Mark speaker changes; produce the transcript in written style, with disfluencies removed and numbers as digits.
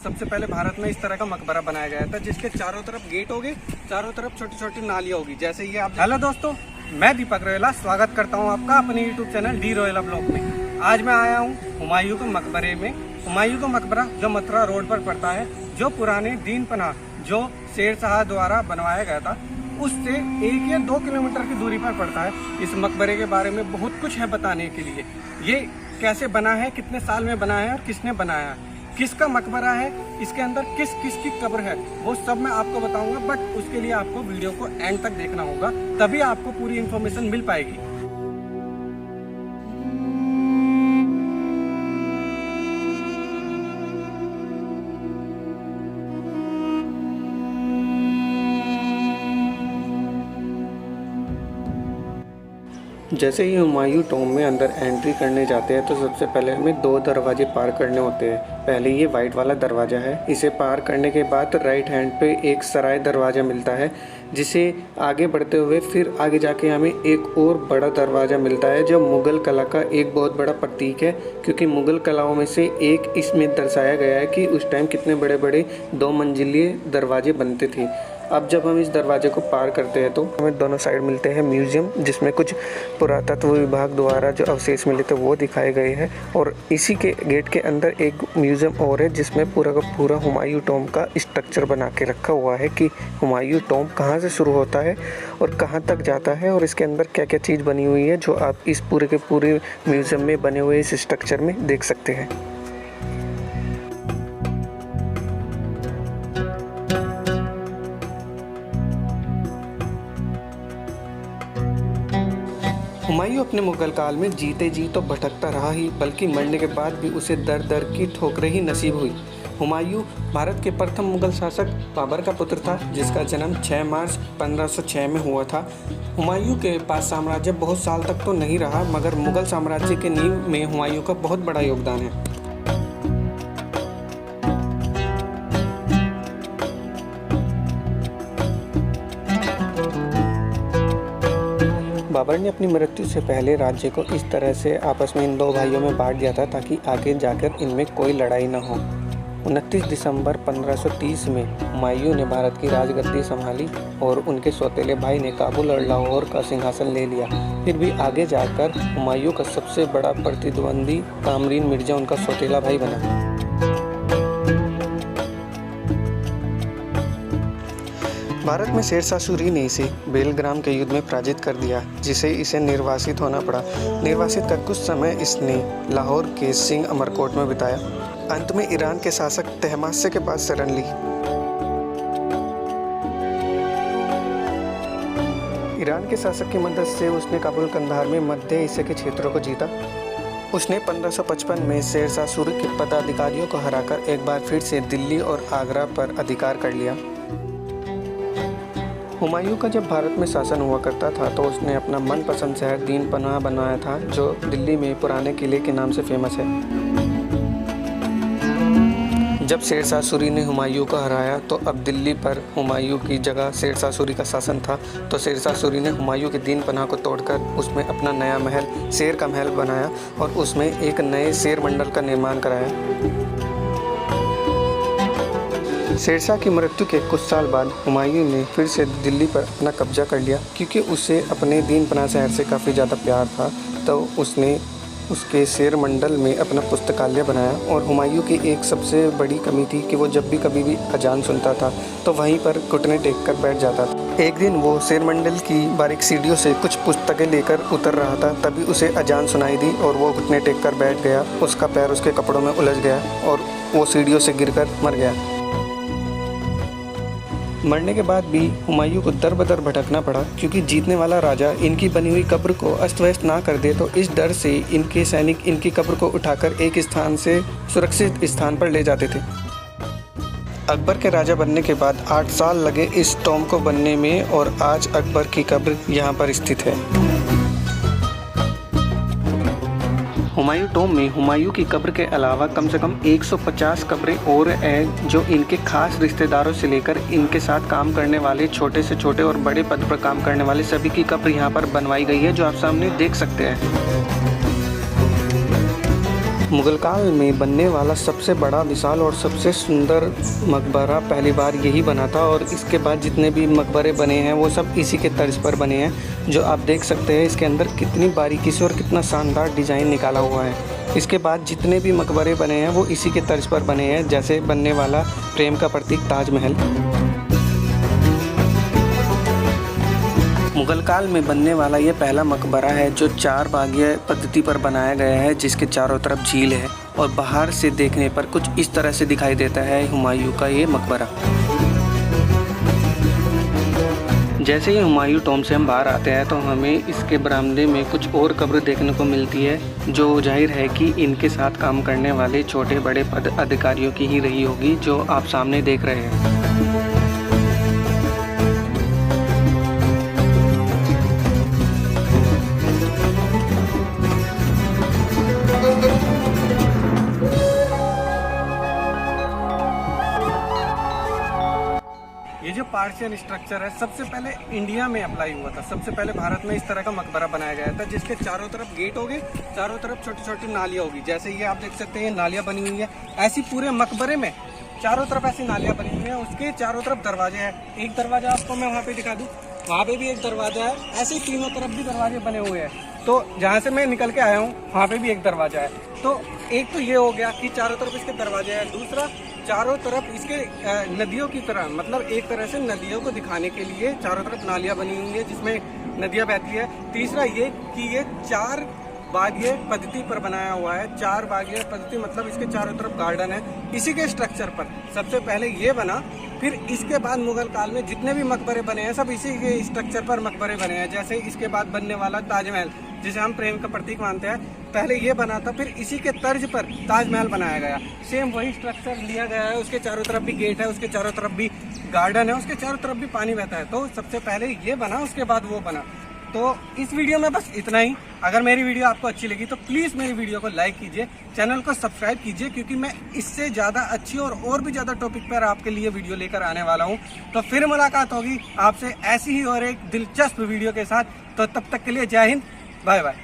Speaker 1: सबसे पहले भारत में इस तरह का मकबरा बनाया गया था, जिसके चारों तरफ गेट होंगे, चारों तरफ छोटी छोटी नालियाँ होगी, जैसे ये आप। हेलो दोस्तों, मैं दीपक रोयला स्वागत करता हूँ आपका अपने यूट्यूब चैनल डी रोयला ब्लॉग में। आज मैं आया हूँ हुमायूं के मकबरे में। हुमायूं का मकबरा जो मथुरा रोड पर पड़ता है, जो पुराने दीन पनाह जो शेर शाह द्वारा बनवाया गया था, उससे 1 या 2 किलोमीटर की दूरी पर पड़ता है। इस मकबरे के बारे में बहुत कुछ है बताने के लिए। ये कैसे बना है, कितने साल में बना है और किसने बनाया है, किसका मकबरा है, इसके अंदर किस किस की कब्र है, वो सब मैं आपको बताऊंगा। बट उसके लिए आपको वीडियो को एंड तक देखना होगा, तभी आपको पूरी इन्फॉर्मेशन मिल पाएगी। जैसे ही हुमायूं टॉम में अंदर एंट्री करने जाते हैं तो सबसे पहले हमें 2 दरवाजे पार करने होते हैं। पहले ये वाइट वाला दरवाज़ा है, इसे पार करने के बाद राइट हैंड पे एक सराय दरवाज़ा मिलता है, जिसे आगे बढ़ते हुए फिर आगे जाके हमें एक और बड़ा दरवाज़ा मिलता है, जो मुग़ल कला का एक बहुत बड़ा प्रतीक है। क्योंकि मुग़ल कलाओं में से एक इसमें दर्शाया गया है कि उस टाइम कितने बड़े बड़े 2 मंजिले दरवाजे बनते थे। अब जब हम इस दरवाजे को पार करते हैं तो हमें दोनों साइड मिलते हैं म्यूज़ियम, जिसमें कुछ पुरातत्व विभाग द्वारा जो अवशेष मिले थे वो दिखाए गए हैं। और इसी के गेट के अंदर एक म्यूज़ियम और है, जिसमें पूरा का पूरा हुमायूं टॉम का स्ट्रक्चर बना के रखा हुआ है कि हुमायूं टॉम कहाँ से शुरू होता है और कहाँ तक जाता है, और इसके अंदर क्या क्या चीज़ बनी हुई है, जो आप इस पूरे के पूरे म्यूज़ियम में बने हुए इस स्ट्रक्चर में देख सकते हैं। हुमायूं अपने मुगल काल में जीते जी तो भटकता रहा ही, बल्कि मरने के बाद भी उसे दर दर की ठोकरें ही नसीब हुई। हुमायूं भारत के प्रथम मुगल शासक बाबर का पुत्र था, जिसका जन्म 6 मार्च 1506 में हुआ था। हुमायूं के पास साम्राज्य बहुत साल तक तो नहीं रहा, मगर मुगल साम्राज्य के नींव में हुमायूं का बहुत बड़ा योगदान है। बाबर ने अपनी मृत्यु से पहले राज्य को इस तरह से आपस में इन 2 भाइयों में बांट दिया था ताकि आगे जाकर इनमें कोई लड़ाई न हो। 29 दिसंबर 1530 में हुमायूं ने भारत की राजगद्दी संभाली और उनके सौतेले भाई ने काबुल और लाहौर का सिंहासन ले लिया। फिर भी आगे जाकर हुमायूं का सबसे बड़ा प्रतिद्वंदी कामरीन मिर्जा उनका सौतेला भाई बना। भारत में शेर शाह सूरी ने इसे बेलग्राम के युद्ध में पराजित कर दिया, जिसे इसे निर्वासित होना पड़ा। निर्वासित कर कुछ समय इसने लाहौर के सिंह अमरकोट में बिताया। अंत में ईरान के शासक तहमास्प के पास शरण ली। ईरान के शासक की मदद से उसने काबुल कंधार में मध्य एशिया के क्षेत्रों को जीता। उसने 1555 में शेर शाह सूरी के पदाधिकारियों को हराकर एक बार फिर से दिल्ली और आगरा पर अधिकार कर लिया। हुमायूं का जब भारत में शासन हुआ करता था तो उसने अपना मनपसंद शहर दीन पनाह बनाया था, जो दिल्ली में पुराने किले के नाम से फेमस है। जब शेर शाह सूरी ने हुमायूं को हराया तो अब दिल्ली पर हुमायूं की जगह शेर शाह सूरी का शासन था। तो शेर शाह सूरी ने हुमायूं के दीन पनाह को तोड़कर उसमें अपना नया महल शेर का महल बनाया और उसमें एक नए शेर मंडल का निर्माण कराया। शेरशाह की मृत्यु के कुछ साल बाद हुमायूं ने फिर से दिल्ली पर अपना कब्जा कर लिया। क्योंकि उसे अपने दीन पनाह शहर से काफ़ी ज़्यादा प्यार था, तो उसने उसके शेर मंडल में अपना पुस्तकालय बनाया। और हुमायूं की एक सबसे बड़ी कमी थी कि वो जब भी कभी भी अजान सुनता था तो वहीं पर घुटने टेक कर बैठ जाता था। एक दिन वो शेर मंडल की बारीक सीढ़ियों से कुछ पुस्तकें लेकर उतर रहा था, तभी उसे अजान सुनाई दी और वो घुटने टेक कर बैठ गया। उसका पैर उसके कपड़ों में उलझ गया और वो सीढ़ियों से गिरकर मर गया। मरने के बाद भी हुमायूं को दर बदर भटकना पड़ा, क्योंकि जीतने वाला राजा इनकी बनी हुई कब्र को अस्त व्यस्त ना कर दे। तो इस डर से इनके सैनिक इनकी कब्र को उठाकर एक स्थान से सुरक्षित स्थान पर ले जाते थे। अकबर के राजा बनने के बाद 8 साल लगे इस टॉम को बनने में, और आज अकबर की कब्र यहाँ पर स्थित है। हुमायूं टॉम में हुमायूं की कब्र के अलावा कम से कम 150 कब्रें और हैं, जो इनके खास रिश्तेदारों से लेकर इनके साथ काम करने वाले छोटे से छोटे और बड़े पद पर काम करने वाले सभी की कब्र यहाँ पर बनवाई गई है, जो आप सामने देख सकते हैं। मुगल काल में बनने वाला सबसे बड़ा, विशाल और सबसे सुंदर मकबरा पहली बार यही बना था और इसके बाद जितने भी मकबरे बने हैं वो सब इसी के तर्ज पर बने हैं। जो आप देख सकते हैं इसके अंदर कितनी बारीकी से और कितना शानदार डिज़ाइन निकाला हुआ है। इसके बाद जितने भी मकबरे बने हैं वो इसी के तर्ज पर बने हैं, जैसे बनने वाला प्रेम का प्रतीक ताजमहल। मुगल काल में बनने वाला ये पहला मकबरा है जो 4 भागीय पद्धति पर बनाया गया है, जिसके चारों तरफ झील है और बाहर से देखने पर कुछ इस तरह से दिखाई देता है हुमायूं का ये मकबरा। जैसे ही हुमायूं टॉम से हम बाहर आते हैं तो हमें इसके बरामदे में कुछ और कब्र देखने को मिलती है, जो जाहिर है कि इनके साथ काम करने वाले छोटे बड़े पद अधिकारियों की ही रही होगी, जो आप सामने देख रहे हैं।
Speaker 2: ये जो पार्शियल स्ट्रक्चर है सबसे पहले इंडिया में अप्लाई हुआ था। सबसे पहले भारत में इस तरह का मकबरा बनाया गया था, जिसके चारों तरफ गेट होंगे, चारों तरफ छोटी छोटी नालियाँ होगी। जैसे ये आप देख सकते हैं नालियाँ बनी हुई है, ऐसी पूरे मकबरे में चारों तरफ ऐसी नालियाँ बनी हुई है। उसके चारों तरफ दरवाजे हैं। एक दरवाजा आपको मैं वहाँ पे दिखा दूँ, वहाँ पे भी एक दरवाजा है। ऐसे तीनों तरफ भी दरवाजे बने हुए हैं। तो जहाँ से मैं निकल के आया हूँ वहाँ पे भी एक दरवाजा है। तो एक तो ये हो गया कि चारों तरफ इसके दरवाजे हैं। दूसरा, चारों तरफ इसके नदियों की तरह, मतलब एक तरह से नदियों को दिखाने के लिए चारों तरफ नालियाँ बनी हुई है जिसमें नदियाँ बहती है। तीसरा ये कि ये 4 भागीय पद्धति पर बनाया हुआ है। 4 भागीय पद्धति मतलब इसके चारों तरफ गार्डन है। इसी के स्ट्रक्चर पर सबसे पहले ये बना, फिर इसके बाद मुगल काल में जितने भी मकबरे बने हैं सब इसी के स्ट्रक्चर पर मकबरे बने हैं। जैसे इसके बाद बनने वाला ताजमहल, जिसे हम प्रेम का प्रतीक मानते हैं, पहले ये बना था, फिर इसी के तर्ज पर ताजमहल बनाया गया। सेम वही स्ट्रक्चर लिया गया है। उसके चारों तरफ भी गेट है, उसके चारों तरफ भी गार्डन है, उसके चारों तरफ भी पानी बहता है। तो सबसे पहले ये बना, उसके बाद वो बना। तो इस वीडियो में बस इतना ही। अगर मेरी वीडियो आपको अच्छी लगी तो प्लीज़ मेरी वीडियो को लाइक कीजिए, चैनल को सब्सक्राइब कीजिए, क्योंकि मैं इससे ज़्यादा अच्छी और भी ज़्यादा टॉपिक पर आपके लिए वीडियो लेकर आने वाला हूँ। तो फिर मुलाकात होगी आपसे ऐसी ही और एक दिलचस्प वीडियो के साथ। तो तब तक के लिए जय हिंद, बाय बाय।